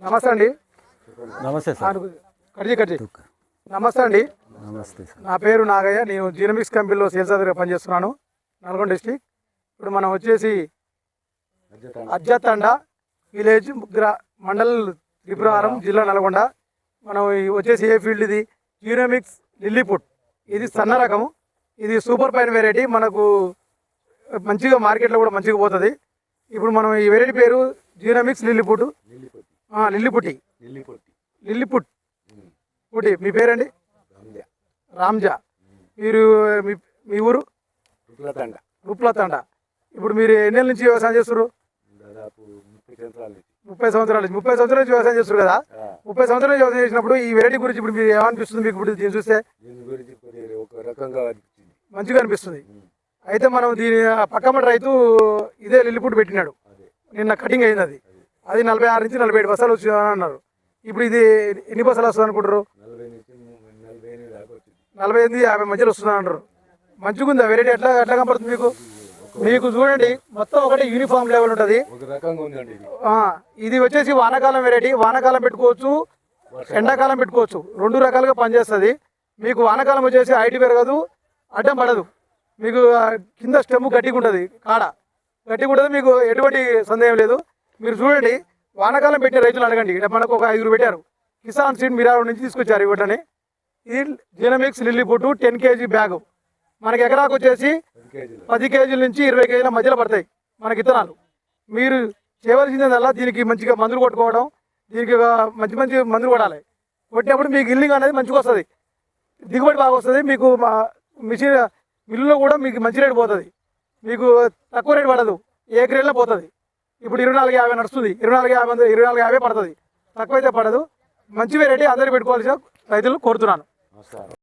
నమస్తే అండి. నమస్తే సార్. నమస్తే అండి. నమస్తే సార్. నా పేరు నాగయ్య. నేను జీనమిక్స్ కంపెనీలో సేల్స్ అధికారిగా పనిచేస్తున్నాను, నల్గొండ డిస్టిక్. ఇప్పుడు మనం వచ్చేసి అజ్జతండ విలేజ్ మండల్ త్రిపురారం, జిల్లా నల్గొండ. మనం వచ్చేసి ఏ ఫీల్డ్ ఇది జీనమిక్స్ లిల్లీపుట్. ఇది సన్న రకము, ఇది సూపర్ ఫైన్ వెరైటీ. మనకు మంచిగా మార్కెట్లో కూడా మంచిగా పోతుంది. ఇప్పుడు మనం ఈ వెరైటీ పేరు జీనమిక్స్ లిల్లీపుట్. లిల్లీపుట్ పుట్టి. మీ పేరండి? రామ్జా. మీరు మీ ఊరు? రుప్లతండ. ఇప్పుడు మీరు ఎన్నేళ్ళ నుంచి వ్యవసాయం చేస్తారు? 30 సంవత్సరాల నుంచి. 30 సంవత్సరాల నుంచి వ్యవసాయం చేస్తారు కదా. 30 సంవత్సరాల నుంచి వ్యవసాయం చేసినప్పుడు ఈ వెరైటీ గురించి ఇప్పుడు మీరు ఏమనిపిస్తుంది? మీకు ఇప్పుడు దీన్ని చూస్తే మంచిగా అనిపిస్తుంది. అయితే మనం దీని పక్కమటి రైతు ఇదే లిల్లీపుట్ పెట్టినాడు. నిన్న కటింగ్ అయింది. అది 46 నుంచి 47 బస్సాలు వచ్చి అన్నారు. ఇప్పుడు ఇది ఎన్ని బస్సాలు వస్తుంది అనుకుంటారు? 48-50 మధ్యలో వస్తుంది అంటారు. మంచిగా ఉంది వెరైటీ. ఎట్లా కనపడుతుంది మీకు? మీకు చూడండి, మొత్తం ఒకటి యూనిఫామ్ లెవెల్ ఉంటుంది. ఇది వచ్చేసి వానాకాలం వెరైటీ. వానాకాలం పెట్టుకోవచ్చు, ఎండాకాలం పెట్టుకోవచ్చు. 2 రకాలుగా పనిచేస్తుంది. మీకు వానాకాలం వచ్చేసి హైట్ పెరగదు, అడ్డం పడదు. మీకు కింద స్టెమ్ గట్టిగా ఉంటుంది, కాడ గట్టిగా ఉంటుంది. మీకు ఎటువంటి సందేహం లేదు. మీరు చూడండి, వానాకాలం పెట్టే రైతులు అడగండి. మనకు ఒక 5 పెట్టారు. కిసాన్ సీడ్ మిరారం నుంచి తీసుకొచ్చారు ఇవ్వటని. ఇది జీనమిక్స్ లిల్లీపుట్ 10 kg బ్యాగు. మనకి ఎకరాకు వచ్చేసి 10 కేజీల నుంచి 20 కేజీల మధ్యలో పడతాయి మనకి విత్తనాలు. మీరు చేయవలసిందల్లా దీనికి మంచిగా మందులు కొట్టుకోవడం. దీనికి మంచి మందులు కొట్టాలి. కొట్టినప్పుడు మీకు ఇల్లింగ్ అనేది మంచిగా వస్తుంది, దిగుబడి బాగా వస్తుంది. మీకు మిషన్ మిల్లులో కూడా మీకు మంచి రేటు పోతుంది. మీకు తక్కువ రేటు పడదు, ఏ గ్రేడ్లో పోతుంది. ఇప్పుడు 24-50 నడుస్తుంది, 24-50 పడుతుంది. తక్కువైతే పడదు. మంచి వెరైటీ అందరూ పెట్టుకోవాల్సిన రైతులు కోరుతున్నాను.